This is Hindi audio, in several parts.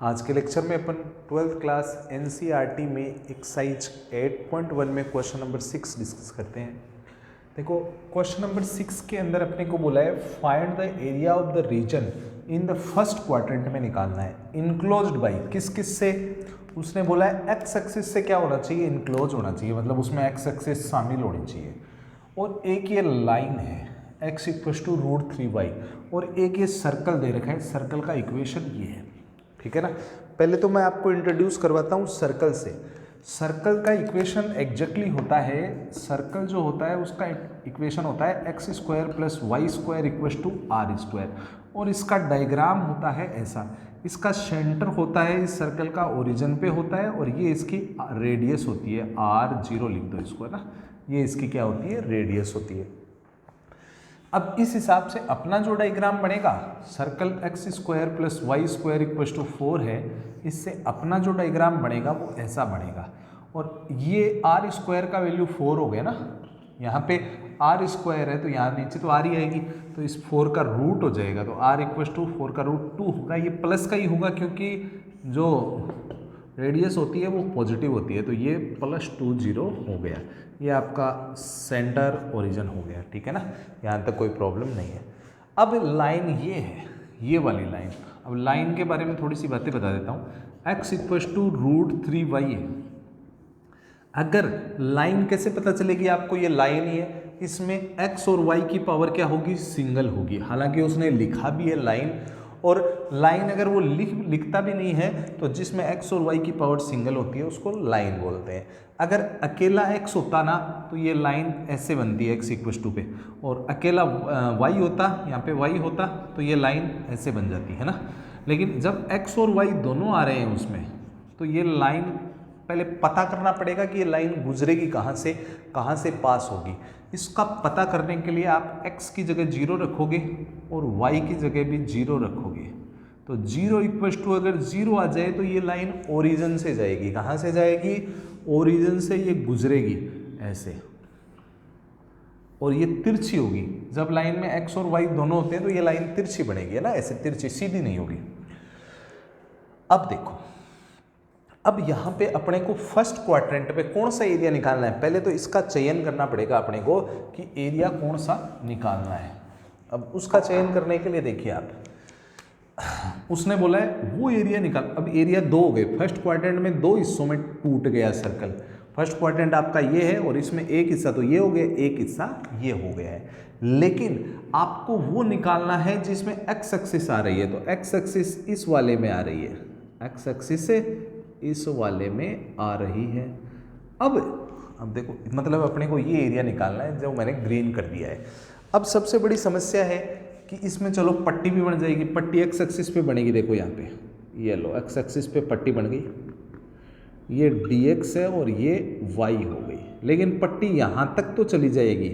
आज के लेक्चर में अपन 12th क्लास एनसीईआरटी में एक्सरसाइज 8.1 में क्वेश्चन नंबर 6 डिस्कस करते हैं। देखो क्वेश्चन नंबर 6 के अंदर अपने को बोला है find the area of the region in the first quadrant में निकालना है इनक्लोज्ड बाय किस किस से। उसने बोला है एक्स एक्सिस से क्या होना चाहिए, इनक्लोज होना चाहिए, मतलब उसमें एक्स एक्सिस शामिल होनी चाहिए। और एक ये लाइन है x = √3y और एक ये सर्कल दे रखा है, सर्कल का इक्वेशन ये है, ठीक है ना। पहले तो मैं आपको इंट्रोड्यूस करवाता हूँ सर्कल से। सर्कल का इक्वेशन एग्जैक्टली होता है, सर्कल जो होता है उसका इक्वेशन होता है x² + y² = r²। और इसका डायग्राम होता है ऐसा, इसका सेंटर होता है इस सर्कल का ओरिजिन पे होता है और ये इसकी रेडियस होती है r0, लिख दो इसको, है ना। ये इसकी क्या होती है, रेडियस होती है। अब इस हिसाब से अपना जो डायग्राम बनेगा, सर्कल x² + y² = 4 है, इससे अपना जो डायग्राम बनेगा वो ऐसा बनेगा। और ये r² का वैल्यू 4 हो गया ना, यहाँ पे r² है तो यहाँ नीचे तो r ही आएगी, तो इस 4 का रूट हो जाएगा, तो r = 4 का रूट 2 होगा। ये प्लस का ही होगा क्योंकि जो रेडियस होती है वो पॉजिटिव होती है, तो ये +20 हो गया। ये आपका सेंटर ओरिजिन हो गया, ठीक है ना, यहाँ तक कोई प्रॉब्लम नहीं है। अब लाइन ये है, ये वाली लाइन। अब लाइन के बारे में थोड़ी सी बातें बता देता हूँ। x = √3y है। अगर लाइन कैसे पता चलेगी आपको, ये लाइन ही है, इसमें x और y की पावर क्या होगी, सिंगल होगी। हालांकि उसने लिखा भी है लाइन, और लाइन अगर वो लिखता भी नहीं है तो जिसमें x और y की पावर सिंगल होती है उसको लाइन बोलते हैं। अगर अकेला x होता ना तो ये लाइन ऐसे बनती है x = पे, और अकेला y होता, यहाँ पे y होता तो ये लाइन ऐसे बन जाती है ना। लेकिन जब x और y दोनों आ रहे हैं उसमें, तो ये लाइन पहले पता करना पड़ेगा कि ये लाइन गुजरेगी कहाँ से पास होगी। इसका पता करने के लिए आप x की जगह 0 रखोगे और y की जगह भी 0 रखोगे, तो 0 अगर 0 आ जाए तो ये लाइन ओरिजिन से जाएगी। कहाँ से जाएगी, ओरिजिन से ये गुजरेगी ऐसे, और ये तिरछी होगी। जब लाइन में x और y दोनों होते हैं तो ये लाइन तिरछी बनेगी, है ना, ऐसे तिरछी, सीधी नहीं होगी। अब देखो, अब यहाँ पे अपने को फर्स्ट क्वाड्रेंट पे कौन सा एरिया निकालना है, पहले तो इसका चयन करना पड़ेगा अपने को कि एरिया कौन सा निकालना है। अब उसका चयन करने के लिए देखिए आप, उसने बोला है वो एरिया निकाल। अब एरिया 2 हो गए, फर्स्ट क्वाड्रेंट में 2 हिस्सों में टूट गया सर्कल। फर्स्ट क्वाड्रेंट आपका ये है और इसमें एक हिस्सा तो ये हो गया, एक हिस्सा ये हो गया है। लेकिन आपको वो निकालना है जिसमें एक्स एक्सिस आ रही है, तो एक्स एक्सिस इस वाले में आ रही है, एक्स एक्सिस से इस वाले में आ रही है। अब देखो, मतलब अपने को ये एरिया निकालना है जो मैंने ग्रीन कर दिया है। अब सबसे बड़ी समस्या है कि इसमें चलो पट्टी भी बन जाएगी, पट्टी एक्स एक्सिस पे बनेगी। देखो यहाँ पे ये लो, एक्स एक्सिस पे पट्टी बन गई, ये dx है और ये y हो गई। लेकिन पट्टी यहाँ तक तो चली जाएगी,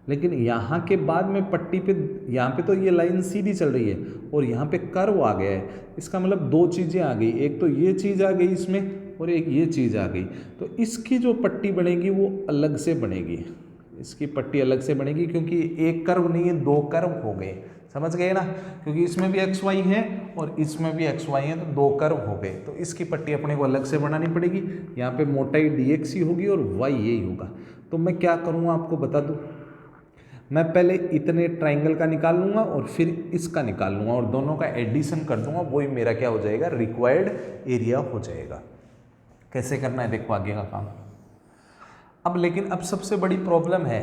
लेकिन यहाँ के बाद में पट्टी पे, यहाँ पे तो ये लाइन सीधी चल रही है और यहाँ पे कर्व आ गया है। इसका मतलब 2 चीज़ें आ गई, एक तो ये चीज़ आ गई इसमें और एक ये चीज़ आ गई। तो इसकी जो पट्टी बनेगी वो अलग से बनेगी, इसकी पट्टी अलग से बनेगी, क्योंकि एक कर्व नहीं है, 2 कर्व हो गए। समझ गए ना, क्योंकि इसमें भी एक्स वाई है और इसमें भी एक्स वाई है, तो 2 कर्व हो गए। तो इसकी पट्टी अपने को अलग से बनानी पड़ेगी। यहाँ पे मोटाई dx ही होगी और y यही होगा। तो मैं क्या करूँगा आपको बता दूँ, मैं पहले इतने ट्राइंगल का निकाल लूँगा और फिर इसका निकाल लूँगा और दोनों का एडिशन कर दूँगा, वही मेरा क्या हो जाएगा, रिक्वायर्ड एरिया हो जाएगा। कैसे करना है देखो आगे का काम। अब लेकिन अब सबसे बड़ी प्रॉब्लम है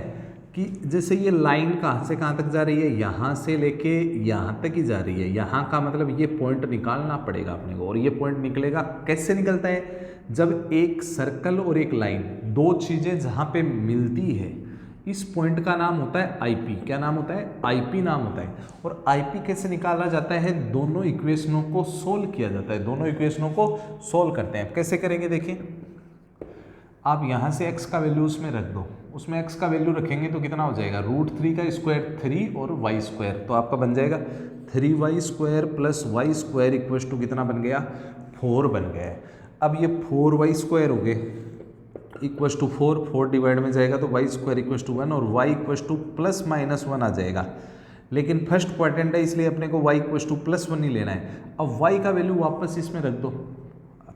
कि जैसे ये लाइन कहाँ से कहाँ तक जा रही है, यहाँ से लेके यहाँ तक ही जा रही है। यहाँ का मतलब ये पॉइंट निकालना पड़ेगा अपने को, और ये पॉइंट निकलेगा, कैसे निकलता है, जब एक सर्कल और एक लाइन, 2 चीज़ें जहाँ पे मिलती है, इस पॉइंट का नाम होता है आईपी। क्या नाम होता है, आईपी नाम होता है। और आईपी कैसे निकाला जाता है, दोनों इक्वेशनों को सोल्व किया जाता है, दोनों इक्वेशनों को सोल्व करते हैं। कैसे करेंगे देखिए, आप यहाँ से x का वैल्यू उसमें रख दो, उसमें x का वैल्यू रखेंगे तो कितना हो जाएगा, √3 का स्क्वायर 3 और y², तो आपका बन जाएगा 3y² + y² = कितना बन गया, 4 बन गया है। अब ये 4y² हो गए =4, 4 डिवाइड में जाएगा तो y² = 1 और y +±1 आ जाएगा। लेकिन फर्स्ट क्वाड्रेंट है इसलिए अपने को y इक्वल टू +1 ही लेना है। अब y का वैल्यू वापस इसमें रख दो,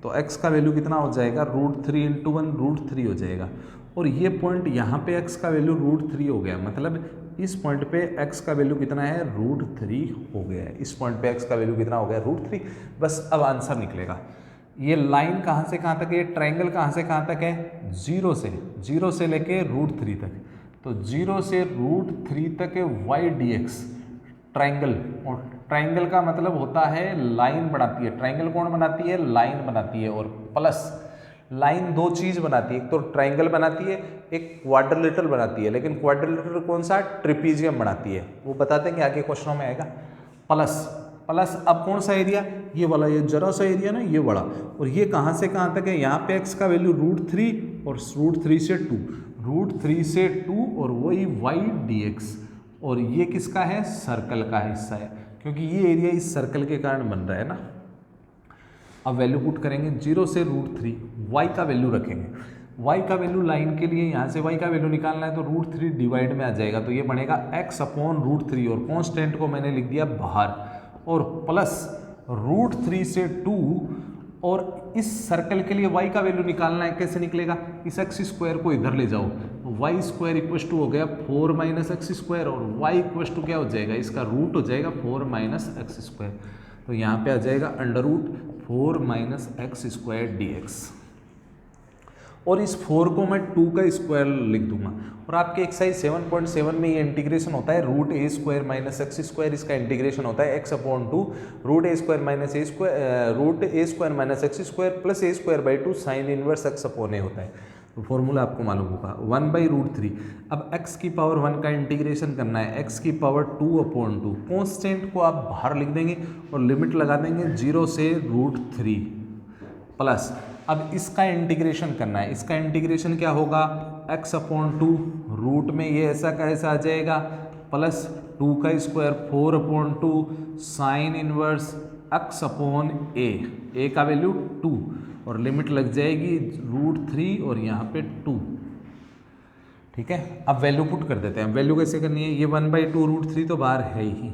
तो x का वैल्यू कितना हो जाएगा, √3 × 1 √3 हो जाएगा। और ये पॉइंट यहाँ पे x का वैल्यू √3 हो गया, मतलब इस पॉइंट पे x का वैल्यू कितना है, √3 हो गया है। इस पॉइंट पे x का वैल्यू कितना हो गया, √3। बस अब आंसर निकलेगा। ये लाइन कहाँ से कहाँ तक है, ट्रायंगल कहाँ से कहाँ तक है, 0 से लेके √3 तक। तो 0 से √3 तक y dx ट्रायंगल, और ट्रायंगल का मतलब होता है लाइन बनाती है। ट्रायंगल कौन बनाती है, लाइन बनाती है। और प्लस लाइन दो चीज बनाती है, एक तो ट्रायंगल बनाती है, एक क्वाड्रिलेटरल बनाती है। लेकिन क्वाड्रिलेटरल कौन सा, ट्रिपीजियम बनाती है, वो बता देंगे आगे क्वेश्चनों में आएगा। प्लस अब कौन सा एरिया, ये वाला, ये जरा सा एरिया ना, ये बड़ा। और ये कहाँ से कहाँ तक है, यहाँ पे x का वैल्यू √3 और √3 से 2, √3 से 2 और वही y dx। और ये किसका है, सर्कल का हिस्सा है, क्योंकि ये एरिया इस सर्कल के कारण बन रहा है ना। अब वैल्यू पुट करेंगे 0 से √3, y का वैल्यू रखेंगे। y का वैल्यू लाइन के लिए यहाँ से y का वैल्यू निकालना है, तो √3 डिवाइड में आ जाएगा, तो ये बनेगा x/√3 और कॉन्स्टेंट को मैंने लिख दिया बाहर, और प्लस √3 से 2। और इस सर्कल के लिए y का वैल्यू निकालना है, कैसे निकलेगा, इस x² को इधर ले जाओ, y² इक्वल टू हो गया 4 - x², और y इक्वल टू क्या हो जाएगा, इसका रूट हो जाएगा 4 - x²। तो यहाँ पे आ जाएगा √4 - x² dx। और इस 4 को मैं 2 का स्क्वायर लिख दूंगा। और आपके एक्सरसाइज 7.7 में ये इंटीग्रेशन होता है, √a² - x², इसका इंटीग्रेशन होता है x/2 √a² - x² plus a²/2 sine inverse x/a होता है। तो फॉर्मूला आपको मालूम होगा 1/√3। अब x की पावर 1 का इंटीग्रेशन करना है, x की पावर 2/2। कॉन्स्टेंट को आप बाहर लिख देंगे और लिमिट लगा देंगे 0 से √3 प्लस। अब इसका इंटीग्रेशन करना है, इसका इंटीग्रेशन क्या होगा, x/2 रूट में ये ऐसा का ऐसा आ जाएगा, प्लस 2 का square 4/2 sign inverse x/a, a का वैल्यू 2 और लिमिट लग जाएगी √3 और यहाँ पे 2। ठीक है, अब वैल्यू पुट कर देते हैं। वैल्यू कैसे करनी है, ये 1/2 √3 तो बाहर है ही,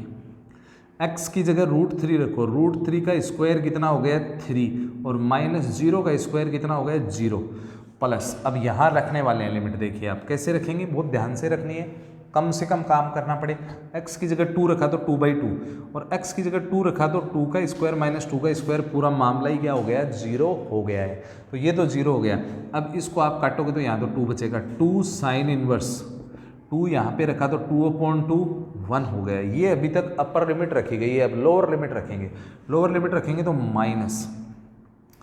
x की जगह √3 रखो, √3 का स्क्वायर कितना हो गया 3 और -0 का स्क्वायर कितना हो गया 0 प्लस। अब यहाँ रखने वाले हैं लिमिट, देखिए आप कैसे रखेंगे, बहुत ध्यान से रखनी है, कम से कम काम करना पड़े। x की जगह 2 रखा तो 2/2 और x की जगह 2 रखा तो 2 का स्क्वायर - 2 का स्क्वायर, पूरा मामला ही क्या हो गया, 0 हो गया है। तो ये तो 0 हो गया। अब इसको आप काटोगे तो यहाँ तो 2 बचेगा, 2 साइन इनवर्स 2 यहाँ पे रखा तो 2/2 1 हो गया। ये अभी तक अपर लिमिट रखी गई है, अब लोअर लिमिट रखेंगे। लोअर लिमिट रखेंगे तो माइनस,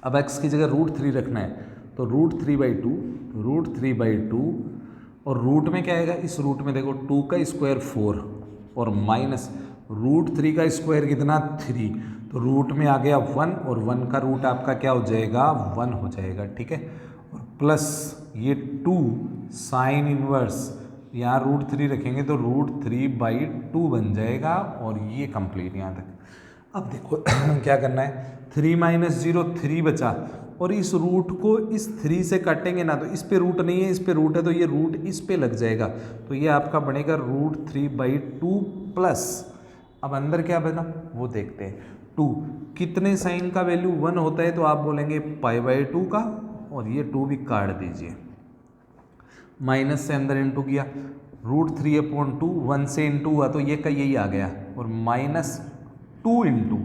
अब x की जगह √3 रखना है तो √3/2 और रूट में क्या आएगा, इस रूट में देखो 2 का स्क्वायर 4 और माइनस √3 का स्क्वायर कितना 3, तो रूट में आ गया 1 और 1 का रूट आपका क्या हो जाएगा 1 हो जाएगा। ठीक है, और प्लस ये 2 साइन इनवर्स, यहाँ √3 रखेंगे तो √3/2 बन जाएगा और ये कंप्लीट यहाँ तक। अब देखो क्या करना है, 3 - 0 3 बचा और इस रूट को इस 3 से काटेंगे ना, तो इस पे रूट नहीं है, इस पे रूट है, तो ये रूट इस पे लग जाएगा, तो ये आपका बनेगा √3/2 प्लस। अब अंदर क्या बना वो देखते हैं, 2 कितने साइन का वैल्यू 1 होता है, तो आप बोलेंगे π/2 का, और ये 2 भी काट दीजिए, माइनस से अंदर इंटू किया, √3/2 1 से इंटू हुआ तो ये का यही आ गया, और -2 इंटू।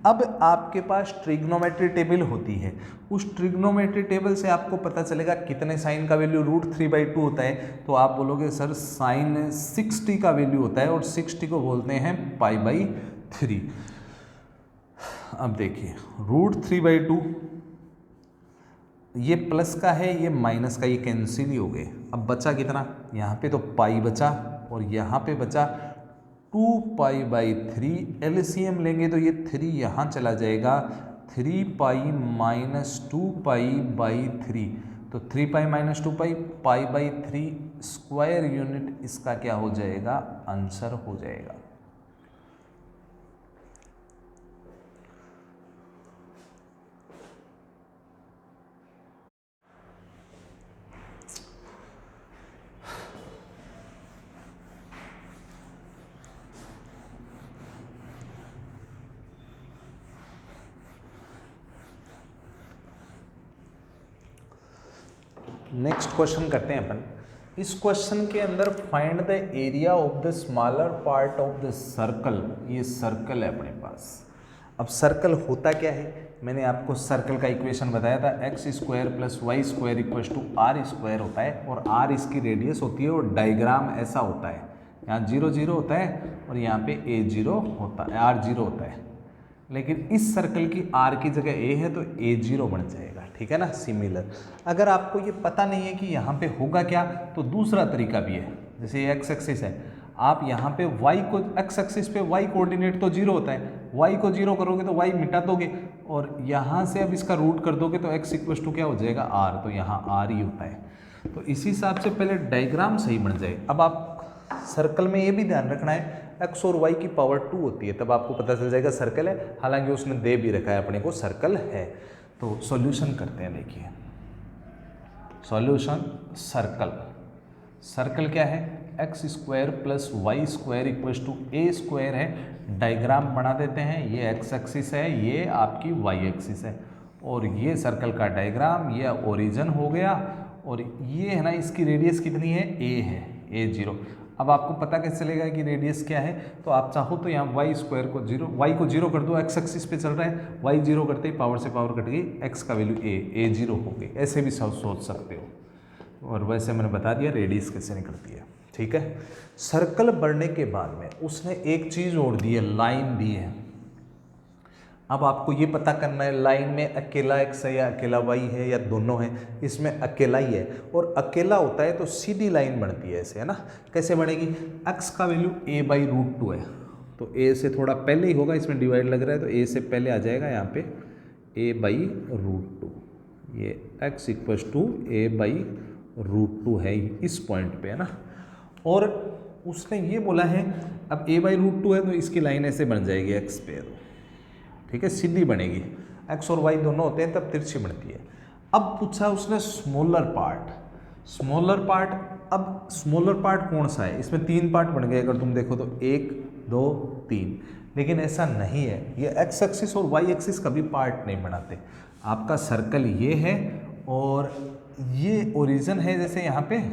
अब आपके पास ट्रिग्नोमेट्री टेबल होती है, उस ट्रिग्नोमेट्री टेबल से आपको पता चलेगा कितने साइन का वैल्यू √3/2 होता है, तो आप बोलोगे सर साइन 60 का वैल्यू होता है और 60 को बोलते हैं π/3। अब देखिए √3/2 ये प्लस का है, ये माइनस का, ये कैंसिल ही हो गए। अब बचा कितना, यहाँ पे तो पाई बचा और यहाँ पे बचा 2π/3, एलसीएम लेंगे तो ये 3 यहाँ चला जाएगा, 3π - 2π/3, तो 3π - 2π π/3 स्क्वायर यूनिट इसका क्या हो जाएगा, आंसर हो जाएगा। नेक्स्ट क्वेश्चन करते हैं अपन। इस क्वेश्चन के अंदर find the area of the smaller part of the circle. ये सर्कल है अपने पास। अब सर्कल होता क्या है, मैंने आपको सर्कल का इक्वेशन बताया था, x square plus y square equal to r square होता है, और आर इसकी रेडियस होती है, और डायग्राम ऐसा होता है, यहाँ 0 0 होता है और यहाँ पे a 0 होता है, r 0 होता है। लेकिन इस सर्कल की r की जगह a है तो a 0 बन जाएगा, ठीक है ना। सिमिलर अगर आपको ये पता नहीं है कि यहाँ पे होगा क्या, तो दूसरा तरीका भी है। जैसे ये एक्स एक्सिस है, आप यहाँ पे y को, एक्स एक्सिस पे y कोऑर्डिनेट तो 0 होता है, y को 0 करोगे तो y मिटा दोगे, और यहाँ से अब इसका रूट कर दोगे तो x इक्वल टू क्या हो जाएगा, r, तो यहाँ r ही होता है। तो इसी हिसाब से पहले डायग्राम सही बन जाए। अब आप सर्कल में ये भी ध्यान रखना है, x और y की पावर 2 होती है, तब आपको पता चल जाएगा सर्कल है। हालांकि उसने दे भी रखा है अपने को सर्कल है। तो सॉल्यूशन करते हैं, देखिए सॉल्यूशन। सर्कल क्या है, x square plus y square equal to a square है। डायग्राम बना देते हैं, ये एक्स एक्सिस है, ये आपकी वाई एक्सिस है, और ये सर्कल का डायग्राम, ये ओरिजिन हो गया, और ये है ना, इसकी रेडियस कितनी है, ए है, ए 0। अब आपको पता कैसे चलेगा कि रेडियस क्या है, तो आप चाहो तो यहाँ वाई स्क्वायर को 0, वाई को 0 कर दो, एक्स एक्सिस पे चल रहा है, वाई 0 करते ही पावर से पावर कट गई, एक्स का वैल्यू ए 0 हो गई। ऐसे भी सोच सकते हो, और वैसे मैंने बता दिया रेडियस कैसे निकलती है, ठीक है। सर्कल बढ़ने के बाद में उसने एक चीज़ और दी है, लाइन दी है। अब आपको ये पता करना है लाइन में अकेला एक्स है या अकेला वाई है या दोनों है। इसमें अकेला ही है, और अकेला होता है तो सीधी लाइन बनती है ऐसे, है ना। कैसे बनेगी, एक्स का वैल्यू a/√2 है, तो a से थोड़ा पहले ही होगा, इसमें डिवाइड लग रहा है तो a से पहले आ जाएगा यहाँ पे a/√2। ये x इक्वल्स टू a/√2 है इस पॉइंट पे, है ना। और उसने ये बोला है, अब a/√2 है तो इसकी लाइन ऐसे बन जाएगी x पे, ठीक है, सीधी बनेगी। x और y दोनों होते हैं तब तिरछी बनती है। अब पूछा उसने स्मॉलर पार्ट। अब स्मॉलर पार्ट कौन सा है, इसमें 3 पार्ट बन गए अगर तुम देखो तो 1 2 3, लेकिन ऐसा नहीं है। ये x एक्सिस और y एक्सिस कभी पार्ट नहीं बनाते। आपका सर्कल ये है और ये ओरिजिन है जैसे यहाँ पे,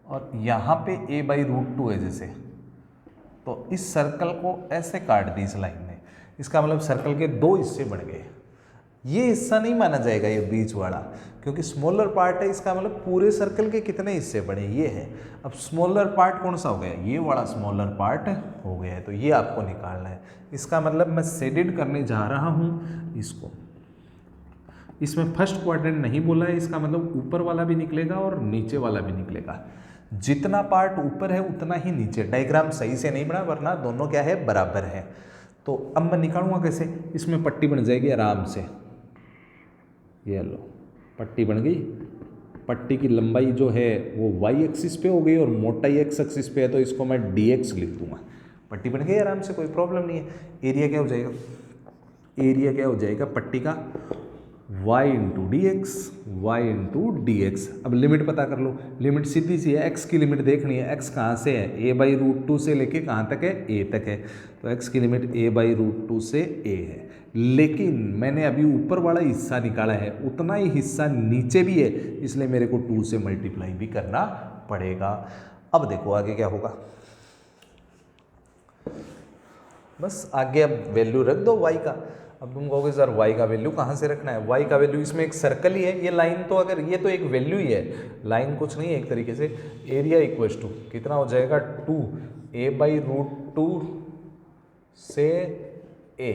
और यहाँ पे a/√2 है जैसे, तो इस सर्कल को ऐसे काट दी इस लाइन ने। इसका मतलब सर्कल के 2 हिस्से बन गए। ये हिस्सा नहीं माना जाएगा ये बीच वाला, क्योंकि स्मॉलर पार्ट है। इसका मतलब पूरे सर्कल के कितने हिस्से बने, ये है। अब स्मॉलर पार्ट कौन सा हो गया, ये वाला स्मॉलर पार्ट हो गया है, तो ये आपको निकालना है। इसका मतलब मैं शेडेड करने जा रहा हूँ इसको। इसमें फर्स्ट क्वाड्रेंट नहीं बोला है, इसका मतलब ऊपर वाला भी निकलेगा और नीचे वाला भी निकलेगा। जितना पार्ट ऊपर है उतना ही नीचे। डायग्राम सही से नहीं बना, वरना दोनों क्या है, बराबर है। तो अब मैं निकालूंगा कैसे, इसमें पट्टी बन जाएगी आराम से। ये लो, पट्टी बन गई। पट्टी की लंबाई जो है वो y एक्सिस पे हो गई और मोटाई x एक्सिस पे है, तो इसको मैं dx लिख दूंगा। पट्टी बन गई आराम से, कोई प्रॉब्लम नहीं है। एरिया क्या हो जाएगा, एरिया क्या हो जाएगा पट्टी का, y इंटू डी एक्स। अब लिमिट पता कर लो, लिमिट सीधी सी है, x की लिमिट देखनी है। x कहाँ से है, a/√2 से लेके कहाँ तक है, a तक है, तो x की लिमिट a/√2 से a है। लेकिन मैंने अभी ऊपर वाला हिस्सा निकाला है, उतना ही हिस्सा नीचे भी है, इसलिए मेरे को 2 से मल्टीप्लाई भी करना पड़ेगा। अब देखो आगे क्या होगा, बस आगे अब वैल्यू रख दो y का। अब तुम कहोगे सर y का वैल्यू कहाँ से रखना है, y का वैल्यू इसमें एक सर्कल ही है, ये लाइन तो अगर ये तो एक वैल्यू ही है, लाइन कुछ नहीं है एक तरीके से। एरिया इक्वल्स टू कितना हो जाएगा, 2 a/√2 से a।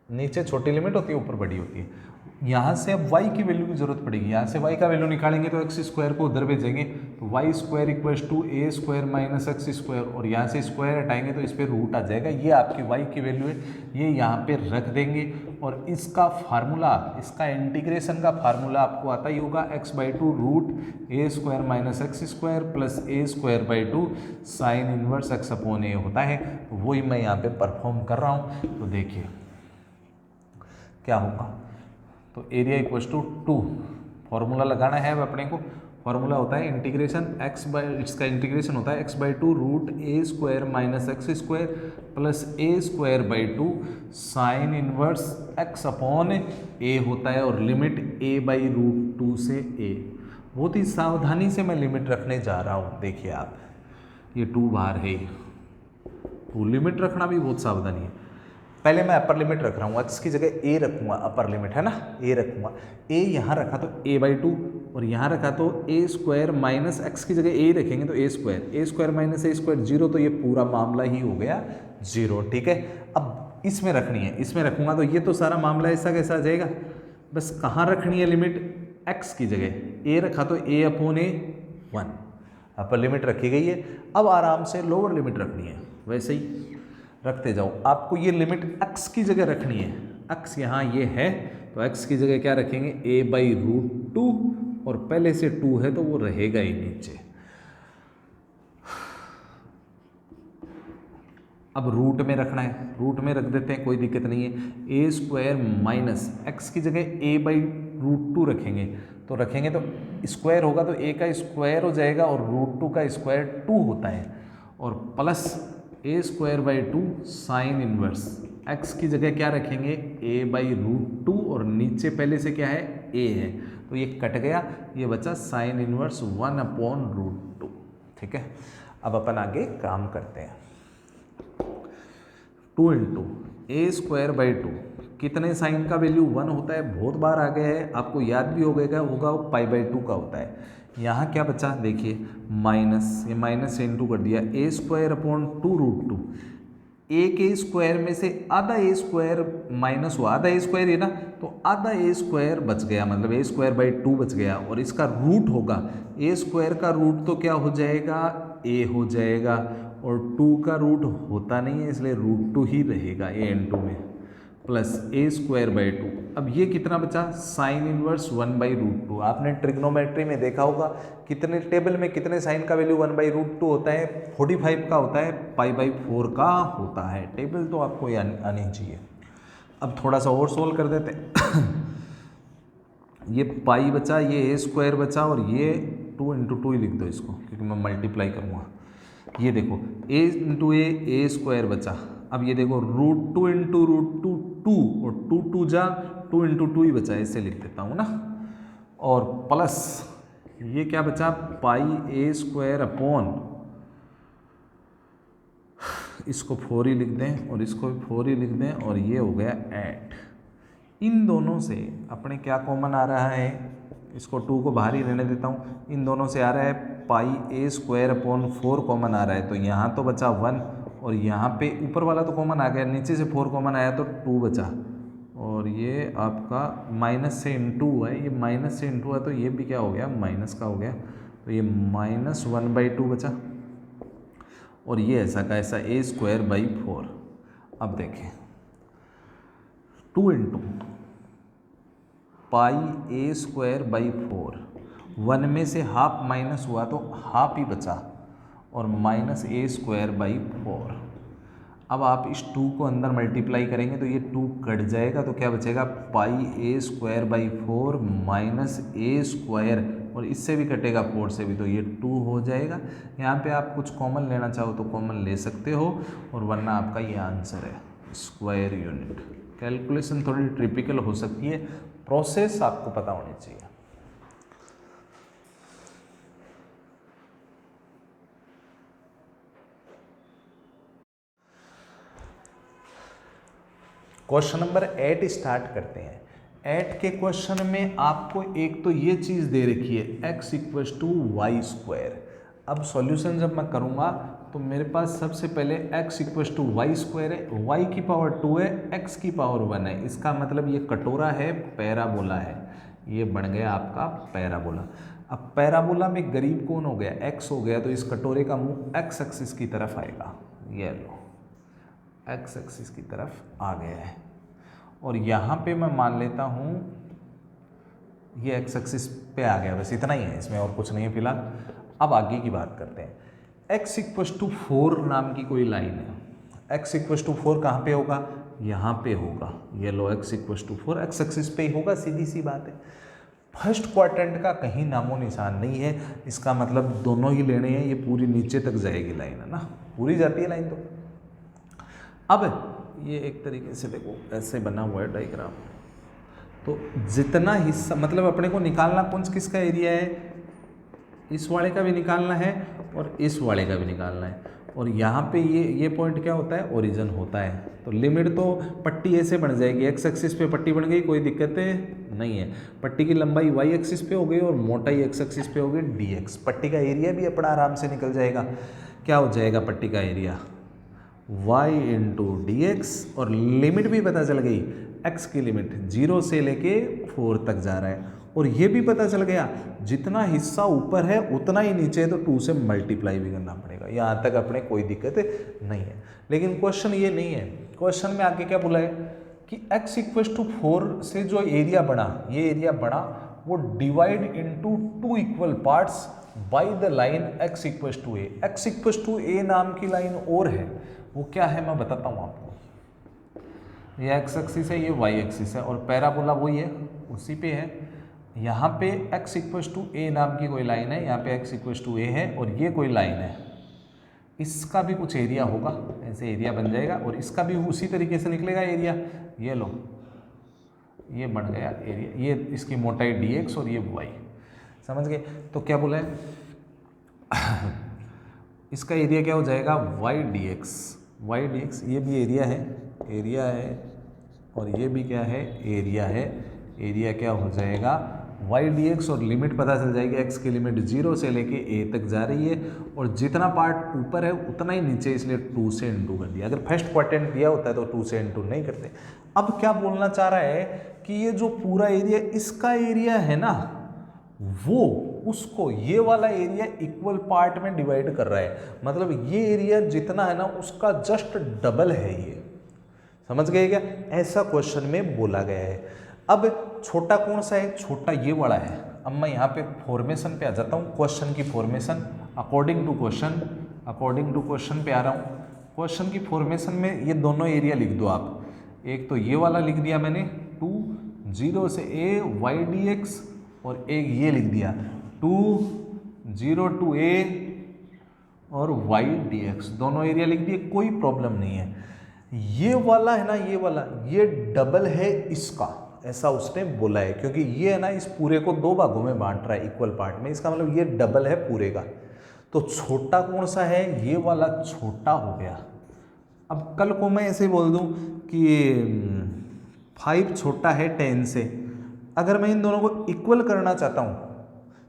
नीचे छोटी लिमिट होती है, ऊपर बड़ी होती है। यहाँ से अब y की वैल्यू की जरूरत पड़ेगी, यहाँ से y का वैल्यू निकालेंगे तो एक्स स्क्वायर को उधर भेजेंगे, तो y square equals to a square minus x square, और यहाँ से स्क्वायर हटाएंगे तो इस पर रूट आ जाएगा। ये आपकी y की वैल्यू है, ये यहाँ पे रख देंगे। और इसका फार्मूला, इसका इंटीग्रेशन का फार्मूला आपको आता ही होगा, x/2 root a square minus x square plus a²/2 sine inverse x/a होता है। तो वही मैं यहाँ पे परफॉर्म कर रहा हूँ। तो देखिए क्या होगा, तो एरिया इक्वल्स टू 2, फॉर्मूला लगाना है अब अपने को। फॉर्मूला होता है इंटीग्रेशन इसका इंटीग्रेशन होता है x/2 root a square minus x square plus a²/2 sine inverse x/a होता है, और लिमिट a/√2 से a। बहुत ही सावधानी से मैं लिमिट रखने जा रहा हूँ। देखिए आप, ये 2 बाहर है, तो लिमिट रखना भी बहुत सावधानी है। पहले मैं अपर लिमिट रख रहा हूँ, एक्स की जगह ए रखूँगा, अपर लिमिट है ना, ए रखूँगा। ए यहाँ रखा तो a/2 और यहाँ रखा तो a² माइनस एक्स की जगह ए रखेंगे तो a² माइनस a² 0, तो ये पूरा मामला ही हो गया 0। ठीक है, अब इसमें रखनी है, इसमें रखूँगा तो ये तो सारा मामला ऐसा कैसा आ जाएगा। बस कहाँ रखनी है लिमिट, एक्स की जगह ए रखा तो a/1, अपर लिमिट रखी गई है। अब आराम से लोअर लिमिट रखनी है, वैसे ही रखते जाओ। आपको ये लिमिट x की जगह रखनी है, x यहाँ ये है तो x की जगह क्या रखेंगे, a/√2, और पहले से 2 है तो वो रहेगा ही नीचे। अब रूट में रखना है, रूट में रख देते हैं, कोई दिक्कत नहीं है। a² माइनस एक्स की जगह a/√2 रखेंगे, तो रखेंगे तो स्क्वायर होगा तो a का स्क्वायर हो जाएगा और √2 का स्क्वायर 2 होता है, और plus a²/2 sine inverse x की जगह क्या रखेंगे, a/√2, और नीचे पहले से क्या है, a है, तो ये कट गया, ये बचा साइन इनवर्स 1/√2। ठीक है, अब अपन आगे काम करते हैं। 2 इंटू a²/2, कितने साइन का वैल्यू 1 होता है, बहुत बार आ गया है, आपको याद भी होगा वो π/2 का होता है। यहाँ क्या बचा, देखिए माइनस, ये माइनस से इंटू कर दिया, a²/2√2, a के स्क्वायर में से आधा a² माइनस हुआ, आधा a² है ना, तो आधा a² बच गया, मतलब a²/2 बच गया, और इसका रूट होगा, a² का रूट तो क्या हो जाएगा, a हो जाएगा, और 2 का रूट होता नहीं है इसलिए √2 ही रहेगा a/2 में, प्लस a²/2। अब ये कितना बचा, साइन इनवर्स 1/√2। आपने ट्रिग्नोमेट्री में देखा होगा कितने टेबल में कितने साइन का वैल्यू 1/√2 होता है, 45 का होता है, π/4 का होता है। टेबल तो आपको ये आनी चाहिए। अब थोड़ा सा और सोल्व कर देते हैं। ये पाई बचा, ये a² बचा, और ये 2 × 2 ही लिख दो इसको, क्योंकि मैं मल्टीप्लाई करूँगा। ये देखो a × a² बचा। अब ये देखो √2 × √2 2, और 2 जा 2 × 2 ही बचा, ऐसे लिख देता हूँ ना, और प्लस ये क्या बचा, πa² अपॉन, इसको 4 ही लिख दें और इसको भी 4 ही लिख दें, और ये हो गया 8। इन दोनों से अपने क्या कॉमन आ रहा है, इसको 2 को बाहर ही रहने देता हूँ, इन दोनों से आ रहा है πa² अपॉन 4 कॉमन आ रहा है, तो यहाँ तो बचा 1, और यहाँ पे ऊपर वाला तो कॉमन आ गया, नीचे से 4 कॉमन आया तो 2 बचा, और ये आपका माइनस से इंटू हुआ है, ये माइनस से इंटू हुआ तो ये भी क्या हो गया, माइनस का हो गया, तो ये -1/2 बचा, और ये ऐसा का ऐसा a²/4। अब देखें 2 × πa²/4, 1 में से हाफ माइनस हुआ तो हाफ ही बचा, और -a²/4। अब आप इस 2 को अंदर मल्टीप्लाई करेंगे तो ये 2 कट जाएगा, तो क्या बचेगा, πa²/4 -a², और इससे भी कटेगा 4 से भी, तो ये 2 हो जाएगा। यहाँ पे आप कुछ कॉमन लेना चाहो तो कॉमन ले सकते हो, और वरना आपका ये आंसर है, स्क्वायर यूनिट। कैलकुलेशन थोड़ी ट्रिपिकल हो सकती है, प्रोसेस आपको पता होनी चाहिए। क्वेश्चन नंबर 8 स्टार्ट करते हैं। 8 के क्वेश्चन में आपको एक तो ये चीज़ दे रखी है x = y²। अब सॉल्यूशन जब मैं करूँगा तो मेरे पास सबसे पहले x = y² है, y की पावर 2 है, x की पावर 1 है। इसका मतलब ये कटोरा है, पैराबोला है, ये बन गया आपका पैराबोला। अब पैराबोला में गरीब कौन हो गया, x हो गया, तो इस कटोरे का मुंह x एक्सिस की तरफ आएगा, ये लो x एक्सिस की तरफ आ गया है, और यहाँ पे मैं मान लेता हूँ ये x एक्सिस पे आ गया, बस इतना ही है, इसमें और कुछ नहीं है फिलहाल। अब आगे की बात करते हैं। x = 4 नाम की कोई लाइन है, x = 4 कहाँ पे होगा, यहाँ पे होगा, ये लो x = 4 x एक्सिस पे ही होगा, सीधी सी बात है। फर्स्ट क्वाड्रेंट का कहीं नामो निशान नहीं है, इसका मतलब दोनों ही लेने हैं, ये पूरी नीचे तक जाएगी लाइन, है ना, पूरी जाती है लाइन। तो अब ये एक तरीके से देखो ऐसे बना हुआ है डायग्राम, तो जितना हिस्सा मतलब अपने को निकालना कौन किसका एरिया है, इस वाले का भी निकालना है और इस वाले का भी निकालना है, और यहाँ पे ये पॉइंट क्या होता है, ओरिजिन होता है। तो लिमिट तो पट्टी ऐसे बन जाएगी, एक्स एक्सिस पे पट्टी बन गई, कोई दिक्कत नहीं है। पट्टी की लंबाई वाई एक्सिस पे हो गई और मोटाई एक्स एक्सिस पे हो गई डी एक्स। पट्टी का एरिया भी अपना आराम से निकल जाएगा। क्या हो जाएगा पट्टी का area, y into D x, और लिमिट भी पता चल गई, x की लिमिट 0 से लेके 4 तक जा रहा है, और ये भी पता चल गया जितना हिस्सा ऊपर है उतना ही नीचे है, तो 2 से मल्टीप्लाई भी करना पड़ेगा। यहाँ तक अपने कोई दिक्कत नहीं है। लेकिन क्वेश्चन ये नहीं है, क्वेश्चन में आगे क्या बोला है कि x इक्वल टू 4 से जो एरिया बना, ये एरिया बना वो divide into 2 equal parts by the line x equal to a. x equal to a नाम की लाइन और है, वो क्या है मैं बताता हूँ आपको। ये x एक्सिस है, ये y एक्सिस है, और पैराबोला वही है, उसी पे है। यहाँ पे x इक्वल टू ए नाम की कोई लाइन है, यहाँ पे x इक्वल टू ए है, और ये कोई लाइन है, इसका भी कुछ एरिया होगा, ऐसे एरिया बन जाएगा, और इसका भी उसी तरीके से निकलेगा एरिया। ये लो, ये बन गया एरिया, ये इसकी मोटाई dx और ये y, समझ गए। तो क्या बोला है इसका एरिया क्या हो जाएगा, y dx, ये भी एरिया है, और ये भी क्या है, एरिया है। एरिया क्या हो जाएगा y dx, और लिमिट पता चल जाएगी, x की लिमिट 0 से लेके a तक जा रही है, और जितना पार्ट ऊपर है उतना ही नीचे, इसलिए 2 से इंटू कर दिया। अगर फर्स्ट क्वाड्रेंट दिया होता है तो 2 से इंटू नहीं करते। अब क्या बोलना चाह रहा है कि ये जो पूरा एरिया इसका एरिया है ना, वो उसको ये वाला एरिया इक्वल पार्ट में डिवाइड कर रहा है, मतलब ये एरिया जितना है ना उसका जस्ट डबल है ये, समझ गए क्या। ऐसा क्वेश्चन में बोला गया है। अब छोटा कौन सा है, छोटा ये वाला है। अब मैं यहाँ पे फॉर्मेशन पे आ जाता हूँ, क्वेश्चन की फॉर्मेशन अकॉर्डिंग टू क्वेश्चन पे आ रहा हूँ। क्वेश्चन की फॉर्मेशन में ये दोनों एरिया लिख दो आप। एक तो ये वाला लिख दिया मैंने 2 0 से a y dx, और एक ये लिख दिया 2 0 to a और y dx, दोनों एरिया लिख दिए, कोई प्रॉब्लम नहीं है। ये वाला है ना, ये वाला, ये डबल है इसका, ऐसा उसने बोला है, क्योंकि ये है ना इस पूरे को 2 भागों में बांट रहा है इक्वल पार्ट में, इसका मतलब ये डबल है पूरे का। तो छोटा कौन सा है, ये वाला छोटा हो गया। अब कल को मैं ऐसे बोल दूं कि 5 छोटा है 10 से, अगर मैं इन दोनों को इक्वल करना चाहता हूं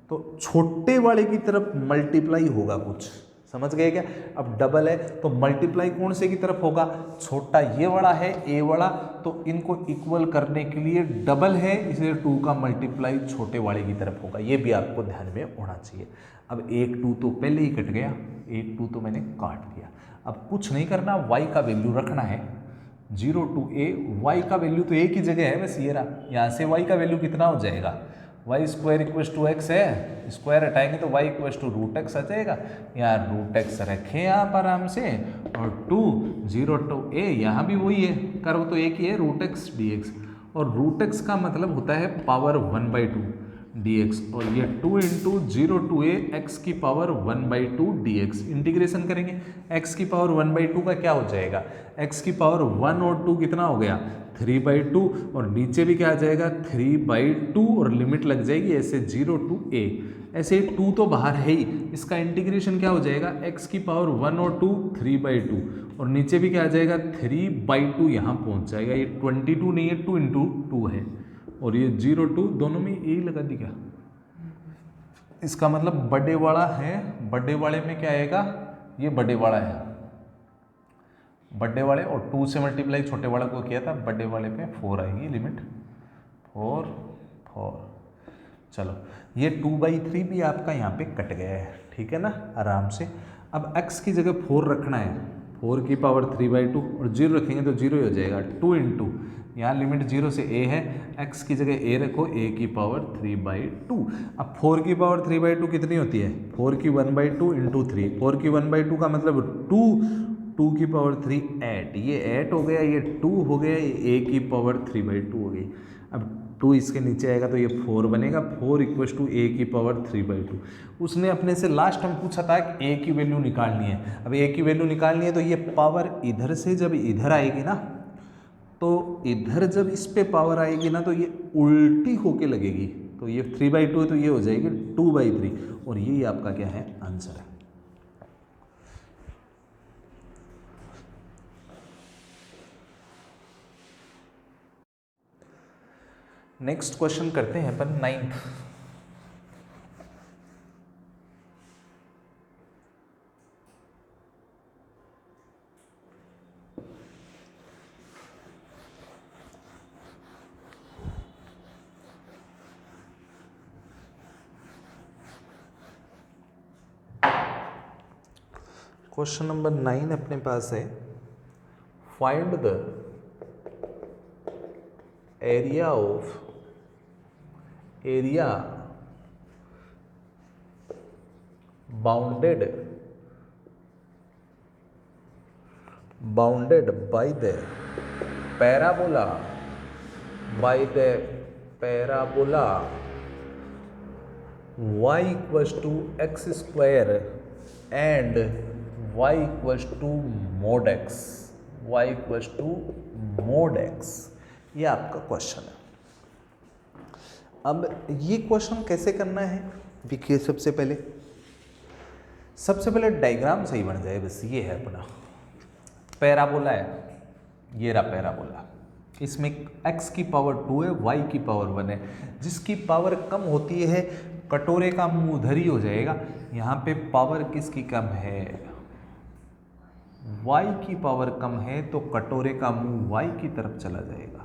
तो छोटे वाले की तरफ मल्टीप्लाई होगा कुछ, समझ गए क्या। अब डबल है तो मल्टीप्लाई कौन से की तरफ होगा, छोटा ये वाला है a वाला, तो इनको इक्वल करने के लिए डबल है, इसलिए 2 का मल्टीप्लाई छोटे वाले की तरफ होगा। ये भी आपको ध्यान में होना चाहिए। अब 1 2 तो पहले ही कट गया, 1 2 तो मैंने काट दिया। अब कुछ नहीं करना, y का वैल्यू रखना है 0 to a, y का वैल्यू तो एक ही जगह है बस ये रहा। यहाँ से y का वैल्यू कितना हो जाएगा, y square equal to x है, स्क्वायर हटाएंगे तो y equal to root x आ जाएगा। यहाँ रूट एक्स रखें आप आराम से, और 2 0 to a, यहाँ भी वही है, कर्व तो एक ही है, रूट एक्स डी एक्स, और रूट एक्स का मतलब होता है पावर 1/2 dx, और ये 2 इंटू 0 to a x की पावर 1/2 dx। इंटीग्रेशन करेंगे, x की पावर 1/2 का क्या हो जाएगा, x की पावर 1 और 2 कितना हो गया 3/2, और नीचे भी क्या आ जाएगा 3/2, और लिमिट लग जाएगी ऐसे 0 to a, ऐसे 2 तो बाहर है ही, इसका इंटीग्रेशन क्या हो जाएगा x की पावर 1 और 2 3/2, और नीचे भी क्या आ जाएगा 3/2, यहाँ पहुँच जाएगा। ये 22 नहीं है, 2 इंटू 2 है, और ये 0 2 दोनों में यही लगा दी क्या, इसका मतलब बड़े वाला है, बड़े वाले में क्या आएगा, ये बड़े वाला है, बड़े वाले, और 2 से मल्टीप्लाई छोटे वाले को किया था, बड़े वाले पे 4 आएगी लिमिट, 4। चलो ये 2/3 भी आपका यहाँ पे कट गया है, ठीक है ना, आराम से। अब x की जगह 4 रखना है, 4 की पावर 3/2, और 0 रखेंगे तो 0 ही हो जाएगा, 2 इंटू, यहाँ लिमिट 0 से a है, x की जगह a रखो, a की पावर 3/2। अब 4 की पावर 3/2 कितनी होती है, 4 की 1/2 इंटू 3, 4 की 1/2 का मतलब 2 की पावर 3 8, ये 8 हो गया, ये 2 हो गया, ये a की पावर 3/2 हो गई। अब 2 इसके नीचे आएगा तो ये 4 बनेगा, 4 इक्वल टू a की पावर 3/2। उसने अपने से लास्ट टाइम पूछा था कि a की वैल्यू निकालनी है। अब a की वैल्यू निकालनी है तो ये पावर इधर से जब इधर आएगी ना, तो इधर जब इस पे पावर आएगी ना तो ये उल्टी होके लगेगी, तो ये 3/2 है, तो ये हो जाएगी 2/3 और यही आपका क्या है आंसर है। नेक्स्ट क्वेश्चन करते हैं अपन 9th। क्वेश्चन नंबर 9 अपने पास है, find the area bounded by the parabola y equals to x square and y equals to mod x, ये आपका क्वेश्चन है। अब ये क्वेश्चन कैसे करना है, देखिए सबसे पहले डायग्राम सही बन जाए, बस ये है अपना पैराबोला है, ये रहा पैराबोला, इसमें x की पावर 2 है, y की पावर 1 है, जिसकी पावर कम होती है कटोरे का मुंह उधर ही हो जाएगा। यहाँ पे पावर किसकी कम है, y की पावर कम है, तो कटोरे का मुंह y की तरफ चला जाएगा।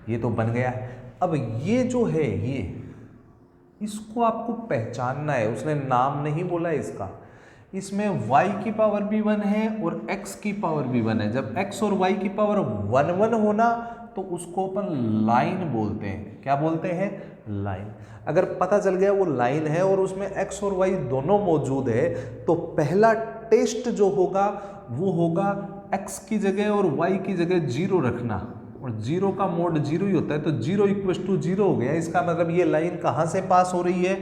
ये तो बन गया है। अब ये जो है ये, इसको आपको पहचानना है, उसने नाम नहीं बोला इसका। इसमें y की पावर भी 1 है और x की पावर भी 1 है। जब x और y की पावर 1 होना तो उसको अपन लाइन बोलते हैं। क्या बोलते हैं, लाइन। अगर पता चल गया वो लाइन है और उसमें x और y दोनों मौजूद है, तो पहला टेस्ट जो होगा वो होगा x की जगह और y की जगह 0 रखना, और 0 का मोड 0 ही होता है, तो 0 = 0 हो गया। इसका मतलब ये लाइन कहाँ से पास हो रही है,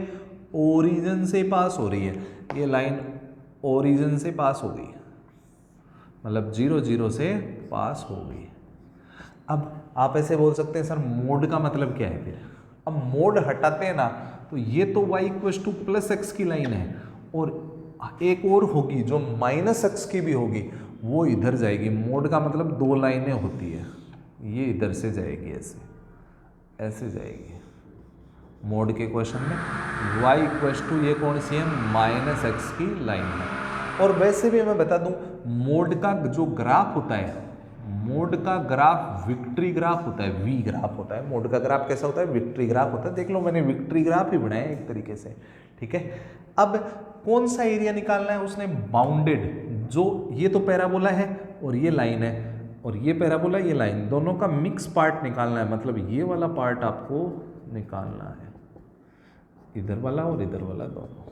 ओरिजिन से पास हो रही है। ये लाइन ओरिजिन से पास हो गई, मतलब 0 0 से पास हो गई। अब आप ऐसे बोल सकते हैं सर मोड का मतलब क्या है फिर। अब मोड हटाते हैं ना, तो ये तो y = +x की लाइन है, और एक और होगी जो -x की भी होगी, वो इधर जाएगी। मोड का मतलब 2 लाइनें होती है, ये इधर से जाएगी, ऐसे जाएगी। मोड के क्वेश्चन में y = ये कौन सी है, -x की लाइन है। और वैसे भी मैं बता दूं, मोड का जो ग्राफ होता है, मोड का ग्राफ विक्ट्री ग्राफ होता है, वी ग्राफ होता है। मोड का ग्राफ कैसा होता है, विक्ट्री ग्राफ होता है। देख लो मैंने विक्ट्री ग्राफ ही बनाया एक तरीके से, ठीक है। अब कौन सा एरिया निकालना है उसने, बाउंडेड, जो ये तो पैराबोला है और ये लाइन है, और ये पैराबोला ये लाइन, दोनों का मिक्स पार्ट निकालना है। मतलब ये वाला पार्ट आपको निकालना है, इधर वाला और इधर वाला दोनों।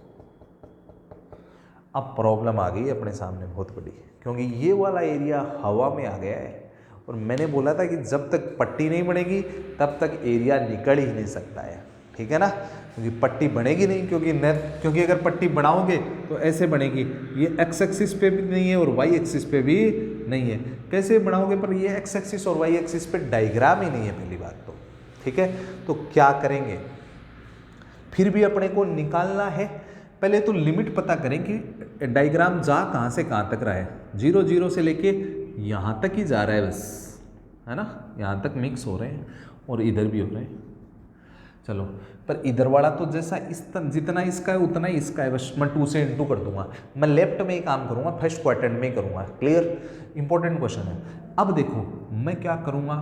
अब प्रॉब्लम आ गई अपने सामने बहुत बड़ी, क्योंकि ये वाला एरिया हवा में आ गया है, और मैंने बोला था कि जब तक पट्टी नहीं बनेगी तब तक एरिया निकल ही नहीं सकता है, ठीक है ना। क्योंकि पट्टी बनेगी नहीं, क्योंकि अगर पट्टी बनाओगे तो ऐसे बनेगी, ये x एक्सिस पे भी नहीं है और y एक्सिस पे भी नहीं है। कैसे बनाओगे, पर ये x एक्सिस और y एक्सिस पे डायग्राम ही नहीं है पहली बात तो, ठीक है। तो क्या करेंगे, फिर भी अपने को निकालना है। पहले तो लिमिट पता करें कि डायग्राम जा कहाँ से कहाँ तक रहा है। 0 0 से लेके यहाँ तक ही जा रहा है बस, है ना, यहाँ तक मिक्स हो रहे हैं और इधर भी हो रहे हैं। चलो, पर इधर वाला तो जैसा जितना इसका है उतना ही इसका है, बस मैं 2 से इंटू कर दूंगा। मैं लेफ्ट में ही काम करूंगा, फर्स्ट क्वाड्रेंट में ही करूंगा। क्लियर, इंपॉर्टेंट क्वेश्चन है। अब देखो मैं क्या करूंगा,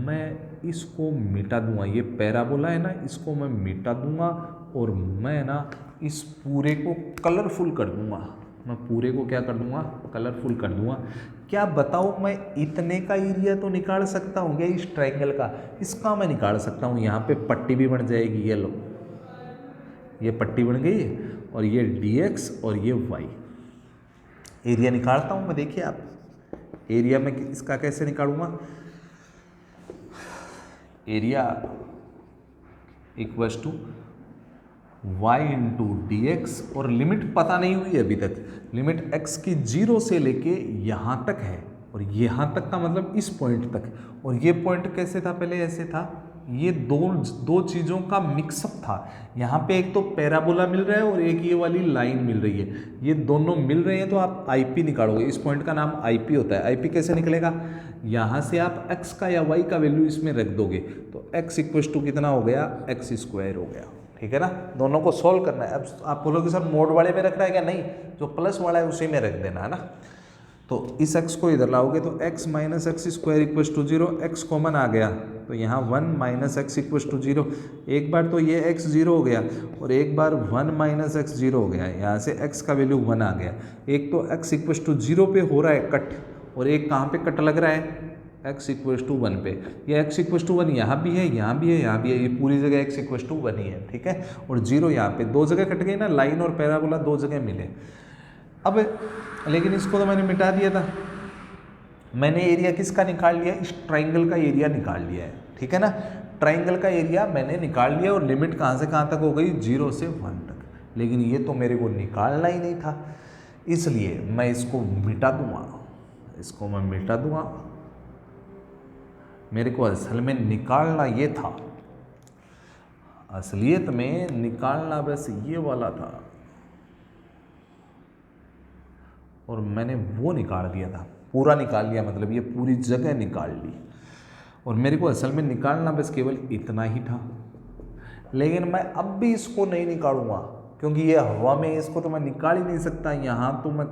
मैं इसको मिटा दूंगा, ये पैराबोला है ना, इसको मैं मिटा दूंगा और मैं ना इस पूरे को कलरफुल कर दूंगा। मैं पूरे को क्या कर दूंगा, कलरफुल कर दूंगा। क्या बताओ, मैं इतने का एरिया तो निकाल सकता हूँ क्या, इस ट्रायंगल का, इसका मैं निकाल सकता हूँ। यहाँ पे पट्टी भी बन जाएगी, ये लो, ये पट्टी बन गई और ये dx और ये y। एरिया निकालता हूँ मैं, देखिए आप, एरिया में इसका कैसे निकालूंगा, area equals to y into dx, और लिमिट पता नहीं हुई अभी तक। लिमिट x की 0 से लेके यहाँ तक है, और यहाँ तक का मतलब इस पॉइंट तक, और ये पॉइंट कैसे था, पहले ऐसे था, ये दो चीज़ों का मिक्सअप था। यहाँ पे एक तो पैराबोला मिल रहा है और एक ये वाली लाइन मिल रही है, ये दोनों मिल रहे हैं तो आप आईपी निकालोगे। इस पॉइंट का नाम आईपी होता है। आईपी कैसे निकलेगा, यहाँ से आप एक्स का या वाई का वैल्यू इसमें रख दोगे तो एक्स इक्वल टू कितना हो गया, एक्स स्क्वायर हो गया। ठीक है ना, दोनों को सॉल्व करना है। अब आप बोलोगे सर मोड वाले में रखना है क्या, नहीं, जो प्लस वाला है उसी में रख देना है ना। तो इस x को इधर लाओगे तो x minus x square equal to 0, x common आ गया तो यहाँ 1 माइनस एक्स इक्वल टू 0। एक बार तो ये x 0 हो गया और एक बार 1 माइनस एक्स 0 हो गया, यहाँ से x का वैल्यू 1 आ गया। एक तो x इक्वल टू 0 पे हो रहा है कट, और एक कहाँ पे कट लग रहा है, x इक्वल टू 1 पे। ये x इक्वल टू 1 यहाँ भी है, यहाँ भी है, यहाँ भी है, ये पूरी जगह x इक्वल टू 1 ही है। ठीक है, और 0 यहाँ पे, दो जगह कट गई ना, लाइन और पैराबोला दो जगह मिले। अब लेकिन इसको तो मैंने मिटा दिया था, मैंने एरिया किसका निकाल लिया, इस ट्राइंगल का एरिया निकाल लिया है। ठीक है ना, ट्राइंगल का एरिया मैंने निकाल लिया और लिमिट कहाँ से कहाँ तक हो गई, 0 से 1 तक। लेकिन ये तो मेरे को निकालना ही नहीं था, इसलिए मैं इसको मिटा दूंगा, इसको मैं मिटा दूंगा। मेरे को असल में निकालना ये था, असलियत में निकालना बस ये वाला था और मैंने वो निकाल दिया था, पूरा निकाल लिया, मतलब ये पूरी जगह निकाल ली। और मेरे को असल में निकालना बस केवल इतना ही था, लेकिन मैं अब भी इसको नहीं निकालूंगा क्योंकि ये हवा में, इसको तो मैं निकाल ही नहीं सकता। यहाँ तो मैं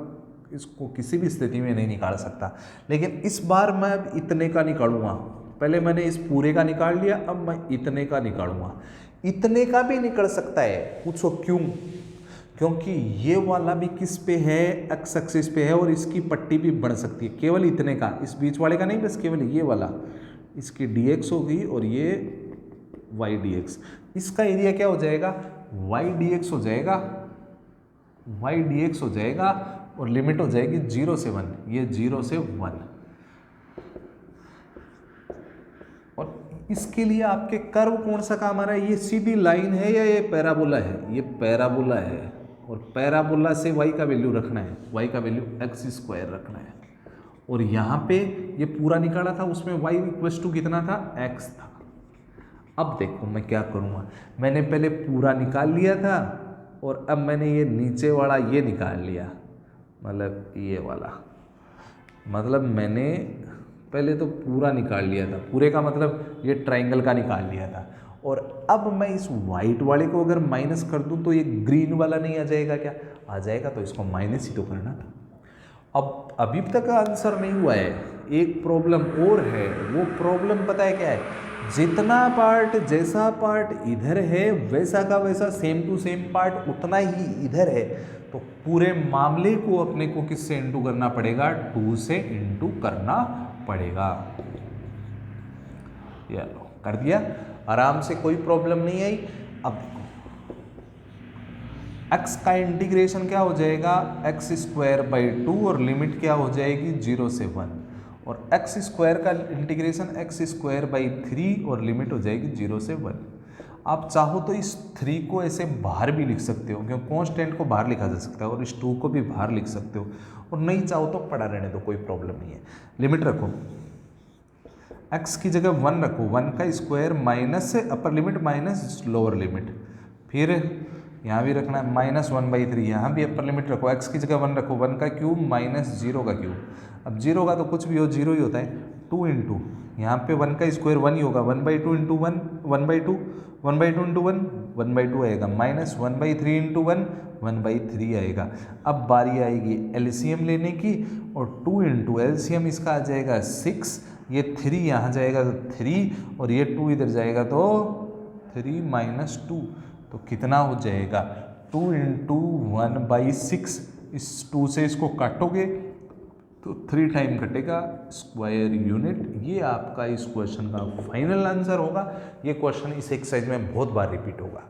इसको किसी भी स्थिति में नहीं निकाल सकता, लेकिन इस बार मैं अब इतने का निकालूंगा। पहले मैंने इस पूरे का निकाल लिया, अब मैं इतने का निकालूंगा। इतने का भी निकल सकता है, पूछो क्यों, क्योंकि ये वाला भी किस पे है, एक्स एक्सिस पे है और इसकी पट्टी भी बढ़ सकती है। केवल इतने का, इस बीच वाले का नहीं, बस केवल ये वाला, इसकी dx होगी और ये y dx। इसका एरिया क्या हो जाएगा, y dx हो जाएगा, y dx हो जाएगा और लिमिट हो जाएगी 0 से 1, ये 0 से 1। और इसके लिए आपके कर्व कौन सा काम आ रहा है, ये सीधी लाइन है या ये पैराबोला है, ये पैराबोला है। और पैराबोला से y का वैल्यू रखना है, y का वैल्यू एक्स स्क्वायर रखना है। और यहाँ पे ये पूरा निकाला था, उसमें y इक्वल टू कितना था, x था। अब देखो मैं क्या करूँगा, मैंने पहले पूरा निकाल लिया था और अब मैंने ये नीचे वाला ये निकाल लिया, मतलब ये वाला, मतलब मैंने पहले तो पूरा निकाल लिया था, पूरे का मतलब ये ट्राइंगल का निकाल लिया था। और अब मैं इस वाइट वाले को अगर माइनस कर दूं तो ये ग्रीन वाला नहीं आ जाएगा क्या, आ जाएगा, तो इसको माइनस ही तो करना था। अब अभी तक आंसर नहीं हुआ है, एक प्रॉब्लम और है। वो प्रॉब्लम पता है क्या है, जितना पार्ट, जैसा पार्ट इधर है वैसा का वैसा सेम टू सेम पार्ट उतना ही इधर है, तो पूरे मामले को अपने को किससे इंटू करना पड़ेगा, 2 से इंटू करना पड़ेगा। चलो कर दिया आराम से, कोई प्रॉब्लम नहीं आई। अब देखो x का इंटीग्रेशन क्या हो जाएगा, एक्स स्क्वायर बाई 2 और लिमिट क्या हो जाएगी 0 से 1, और एक्स स्क्वायर का इंटीग्रेशन एक्स स्क्वायर बाई 3 और लिमिट हो जाएगी 0 से 1। आप चाहो तो इस 3 को ऐसे बाहर भी लिख सकते हो, क्योंकि कांस्टेंट को बाहर लिखा जा सकता है, और इस 2 को भी बाहर लिख सकते हो, और नहीं चाहो तो पड़ा रहने दो, कोई प्रॉब्लम नहीं है। लिमिट रखो, x की जगह 1 रखो, 1 का square minus upper limit minus lower limit, फिर यहाँ भी रखना है -1/3, यहाँ भी अपर लिमिट रखो, x की जगह 1 रखो, 1 का क्यूब माइनस 0 का क्यूब। अब 0 का तो कुछ भी हो 0 ही होता है, 2 इंटू यहाँ पे 1 का स्क्वायर 1 ही होगा, 1/2 इंटू 1 1/2, 1/2 इंटू 1 1/2 आएगा, माइनस 1/3 इंटू 1 1/3 आएगा। अब बारी आएगी एलसीएम लेने की, और 2 इंटू एलसीएम इसका आ जाएगा 6, ये 3 यहाँ जाएगा तो 3, और ये 2 इधर जाएगा तो 3 माइनस 2, तो कितना हो जाएगा 2 इंटू 1/6। इस 2 से इसको काटोगे तो 3 टाइम कटेगा स्क्वायर यूनिट। ये आपका इस क्वेश्चन का फाइनल आंसर होगा। ये क्वेश्चन इस एक्सरसाइज में बहुत बार रिपीट होगा।